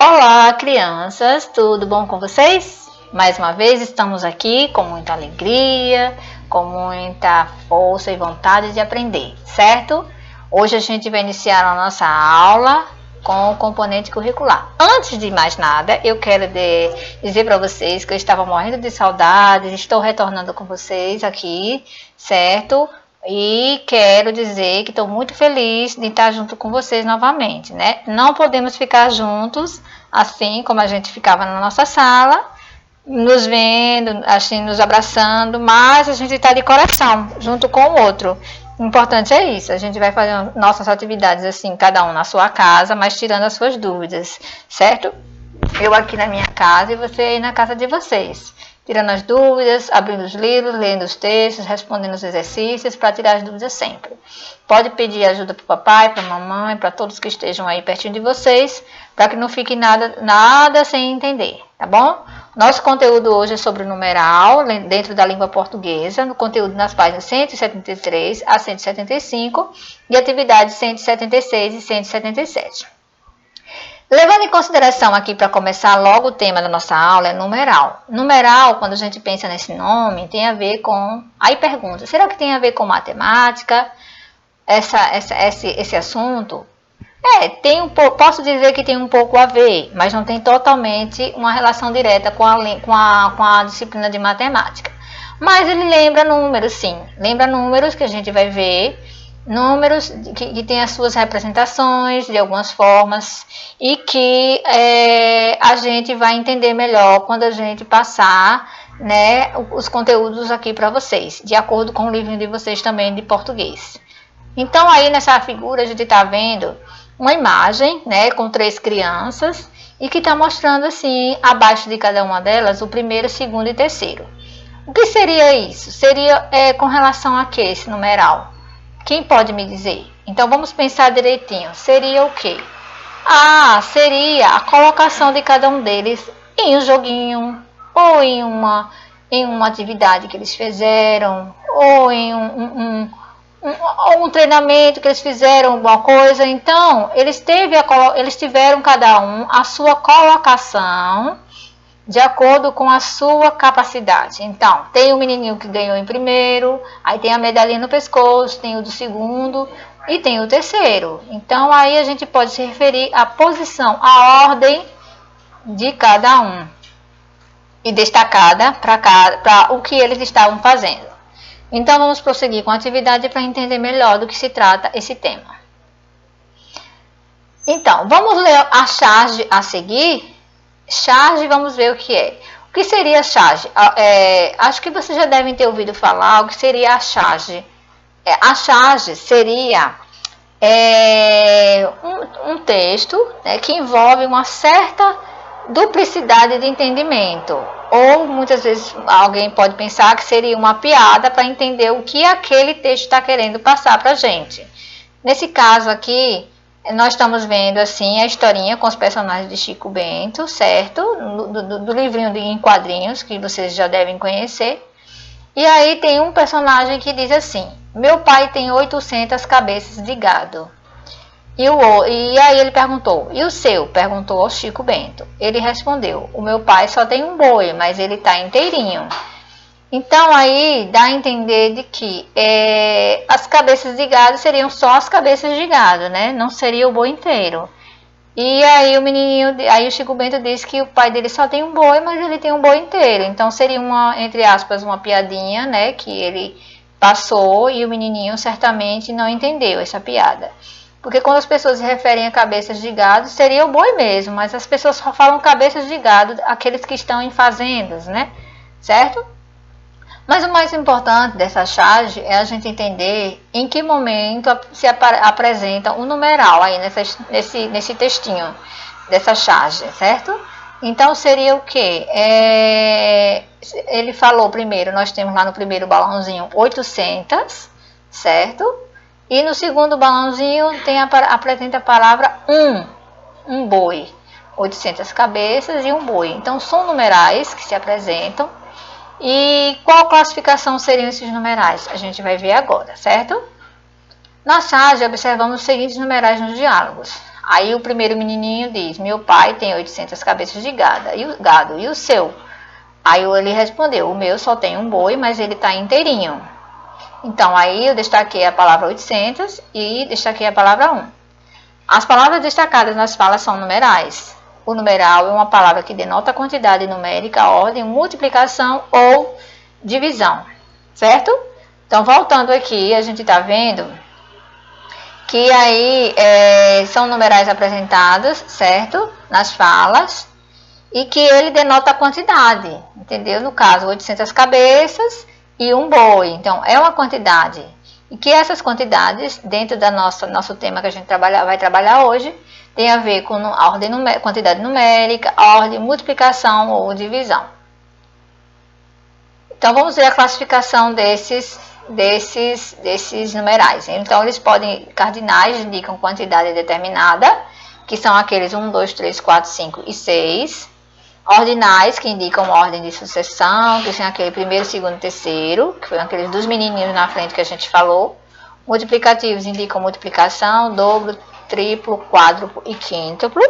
Olá, crianças, tudo bom com vocês? Mais uma vez estamos aqui com muita alegria, com muita força e vontade de aprender, certo? Hoje a gente vai iniciar a nossa aula com o componente curricular. Antes de mais nada, eu quero dizer para vocês que eu estava morrendo de saudades, estou retornando com vocês aqui, certo? E quero dizer que estou muito feliz de estar junto com vocês novamente, né? Não podemos ficar juntos, assim como a gente ficava na nossa sala, nos vendo, assim, nos abraçando, mas a gente está de coração, junto com o outro. O importante é isso, a gente vai fazer nossas atividades assim, cada um na sua casa, mas tirando as suas dúvidas, certo? Eu aqui na minha casa e você aí na casa de vocês. Tirando as dúvidas, abrindo os livros, lendo os textos, respondendo os exercícios, para tirar as dúvidas sempre. Pode pedir ajuda para o papai, para a mamãe, para todos que estejam aí pertinho de vocês, para que não fique nada sem entender, tá bom? Nosso conteúdo hoje é sobre o numeral, dentro da língua portuguesa, no conteúdo nas páginas 173 a 175 e atividades 176 e 177. Levando em consideração aqui, para começar logo o tema da nossa aula, é numeral. Numeral, quando a gente pensa nesse nome, tem a ver com... Aí pergunta, será que tem a ver com matemática, esse assunto? Posso dizer que tem um pouco a ver, mas não tem totalmente uma relação direta com a disciplina de matemática. Mas ele lembra números, sim. Lembra números que a gente vai ver, números que tem as suas representações de algumas formas e que a gente vai entender melhor quando a gente passar, né, os conteúdos aqui para vocês, de acordo com o livrinho de vocês também de português. Então aí nessa figura a gente está vendo uma imagem, né, com 3 crianças e que está mostrando assim, abaixo de cada uma delas, o primeiro, segundo e terceiro. O que seria isso? Seria com relação a que esse numeral? Quem pode me dizer? Então vamos pensar direitinho. Seria o quê? Seria a colocação de cada um deles em um joguinho, ou em uma atividade que eles fizeram, ou em um treinamento que eles fizeram, alguma coisa. Então, eles tiveram cada um a sua colocação de acordo com a sua capacidade. Então, tem o menininho que ganhou em primeiro, aí tem a medalhinha no pescoço, tem o do segundo e tem o terceiro. Então, aí a gente pode se referir à posição, à ordem de cada um e destacada para o que eles estavam fazendo. Então, vamos prosseguir com a atividade para entender melhor do que se trata esse tema. Então, vamos ler a charge a seguir. Charge, vamos ver o que é. O que seria a charge? Acho que vocês já devem ter ouvido falar o que seria a charge. A charge seria um texto, né, que envolve uma certa duplicidade de entendimento. Ou muitas vezes alguém pode pensar que seria uma piada para entender o que aquele texto está querendo passar para a gente. Nesse caso aqui, nós estamos vendo assim a historinha com os personagens de Chico Bento, certo? Do livrinho em quadrinhos, que vocês já devem conhecer. E aí tem um personagem que diz assim: meu pai tem 800 cabeças de gado. E aí ele perguntou: e o seu? Perguntou ao Chico Bento. Ele respondeu: o meu pai só tem um boi, mas ele está inteirinho. Então aí dá a entender de que as cabeças de gado seriam só as cabeças de gado, né? Não seria o boi inteiro. E aí o Chico Bento disse que o pai dele só tem um boi, mas ele tem um boi inteiro. Então seria entre aspas, uma piadinha, né? Que ele passou e o menininho certamente não entendeu essa piada. Porque quando as pessoas se referem a cabeças de gado, seria o boi mesmo, mas as pessoas só falam cabeças de gado, aqueles que estão em fazendas, né? Certo? Mas o mais importante dessa charge é a gente entender em que momento se apresenta o numeral aí nesse textinho dessa charge, certo? Então seria o que? Ele falou primeiro, nós temos lá no primeiro balãozinho 800, certo? E no segundo balãozinho apresenta a palavra um boi. 800 cabeças e um boi. Então são numerais que se apresentam. E qual classificação seriam esses numerais? A gente vai ver agora, certo? Na charge, observamos os seguintes numerais nos diálogos. Aí o primeiro menininho diz: meu pai tem 800 cabeças de gado, e o seu? Aí ele respondeu: o meu só tem um boi, mas ele está inteirinho. Então aí eu destaquei a palavra 800 e destaquei a palavra 1. As palavras destacadas nas falas são numerais. O numeral é uma palavra que denota a quantidade numérica, ordem, multiplicação ou divisão, certo? Então, voltando aqui, a gente está vendo que aí são numerais apresentados, certo? Nas falas, e que ele denota a quantidade, entendeu? No caso, 800 cabeças e um boi. Então, é uma quantidade. E que essas quantidades, dentro do nosso tema que a gente vai trabalhar hoje, tem a ver com a ordem quantidade numérica, a ordem multiplicação ou divisão. Então, vamos ver a classificação desses numerais. Então, eles podem, cardinais indicam quantidade determinada, que são aqueles 1, 2, 3, 4, 5 e 6. Ordinais, que indicam ordem de sucessão, que são aquele primeiro, segundo, terceiro, que foram aqueles dos menininhos na frente que a gente falou. Multiplicativos indicam multiplicação, dobro, triplo, quádruplo e quíntuplo.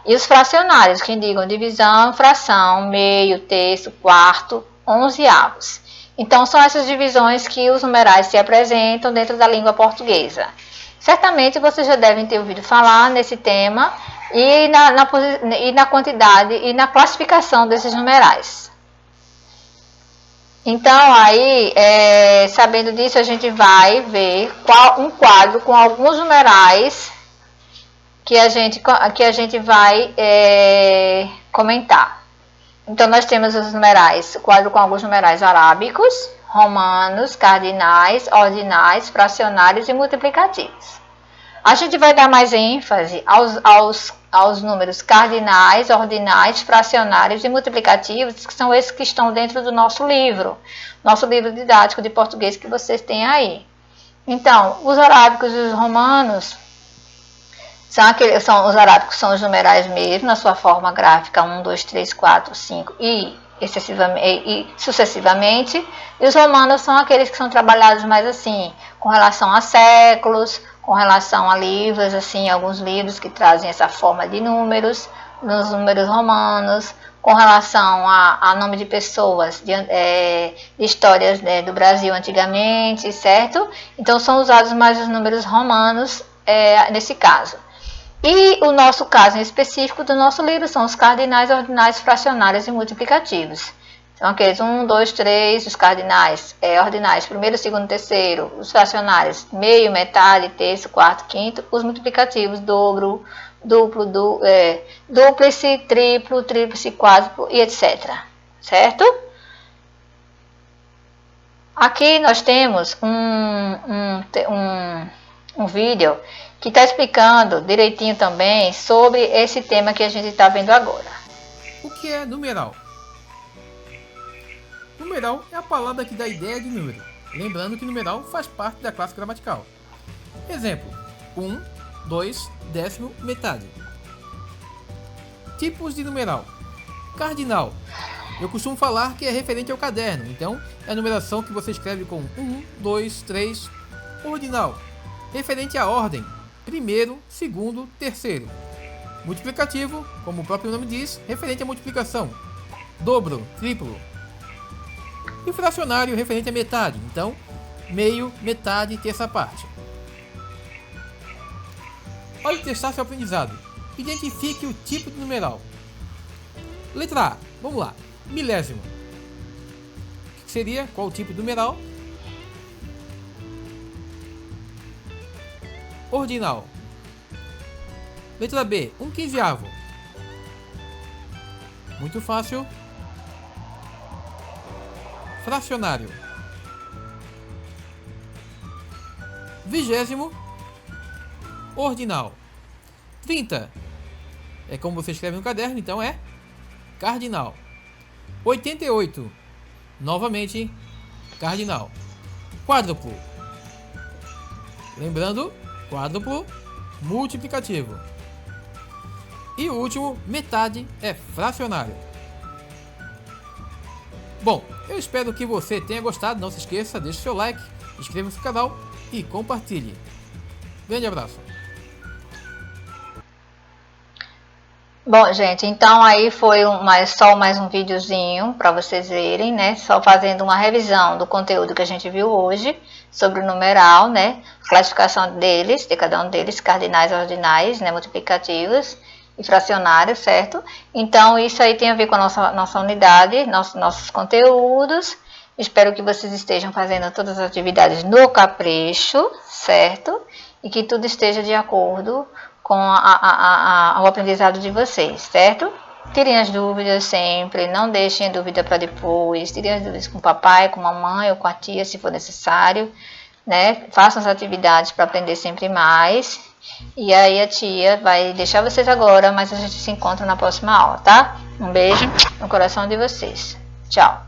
E os fracionários, que indicam divisão, fração, meio, terço, quarto, onzeavos. Então, são essas divisões que os numerais se apresentam dentro da língua portuguesa. Certamente vocês já devem ter ouvido falar nesse tema e na quantidade e na classificação desses numerais. Então, aí, sabendo disso, a gente vai ver um quadro com alguns numerais que a gente vai comentar. Então, nós temos os numerais, o quadro com alguns numerais arábicos, romanos, cardinais, ordinais, fracionários e multiplicativos. A gente vai dar mais ênfase aos números cardinais, ordinais, fracionários e multiplicativos, que são esses que estão dentro do nosso livro didático de português que vocês têm aí. Então, os arábicos e os romanos os arábicos são os numerais mesmo, na sua forma gráfica 1, 2, 3, 4, 5 e sucessivamente. E os romanos são aqueles que são trabalhados mais assim, com relação a séculos, com relação a livros, assim, alguns livros que trazem essa forma de números, nos números romanos, com relação a nome de pessoas, de histórias do Brasil antigamente, certo? Então, são usados mais os números romanos nesse caso. E o nosso caso em específico do nosso livro são os cardinais, ordinais, fracionários e multiplicativos. São aqueles 1, 2, 3, os cardinais, ordinais, primeiro, segundo, terceiro, os fracionários, meio, metade, terço, quarto, quinto, os multiplicativos, dobro, duplo, dúplice, triplo, tríplice, quádruplo e etc. Certo? Aqui nós temos um vídeo que está explicando direitinho também sobre esse tema que a gente está vendo agora. O que é numeral? Numeral é a palavra que dá ideia de número. Lembrando que numeral faz parte da classe gramatical. Exemplo: 1, 2, décimo, metade. Tipos de numeral. Cardinal. Eu costumo falar que é referente ao caderno, então é a numeração que você escreve com 1, 2, 3. Ordinal. Referente à ordem. Primeiro, segundo, terceiro. Multiplicativo, como o próprio nome diz, referente à multiplicação. Dobro, triplo. E fracionário, referente à metade. Então, meio, metade, terça parte. Pode testar seu aprendizado. Identifique o tipo de numeral. Letra A. Vamos lá. Milésimo. O que seria? Qual o tipo de numeral? Ordinal. Letra B. 1/15. Muito fácil. Fracionário. Vigésimo. Ordinal. 30. É como você escreve no caderno, então é cardinal. 88. Novamente, cardinal. Quádruplo. Lembrando, quádruplo, multiplicativo. E o último, metade, é fracionário. Bom, eu espero que você tenha gostado. Não se esqueça, deixe seu like, inscreva-se no canal e compartilhe. Grande abraço. Bom, gente, então aí foi só mais um videozinho para vocês verem, né? Só fazendo uma revisão do conteúdo que a gente viu hoje sobre o numeral, né? Classificação deles, de cada um deles, cardinais, ordinais, né? Multiplicativos e fracionários, certo? Então isso aí tem a ver com a nossa unidade, nossos conteúdos. Espero que vocês estejam fazendo todas as atividades no capricho, certo? E que tudo esteja de acordo com o aprendizado de vocês, certo? Tirem as dúvidas sempre, não deixem a dúvida para depois, tirem as dúvidas com o papai, com a mamãe ou com a tia, se for necessário, né? Façam as atividades para aprender sempre mais. E aí a tia vai deixar vocês agora, mas a gente se encontra na próxima aula, tá? Um beijo no coração de vocês. Tchau!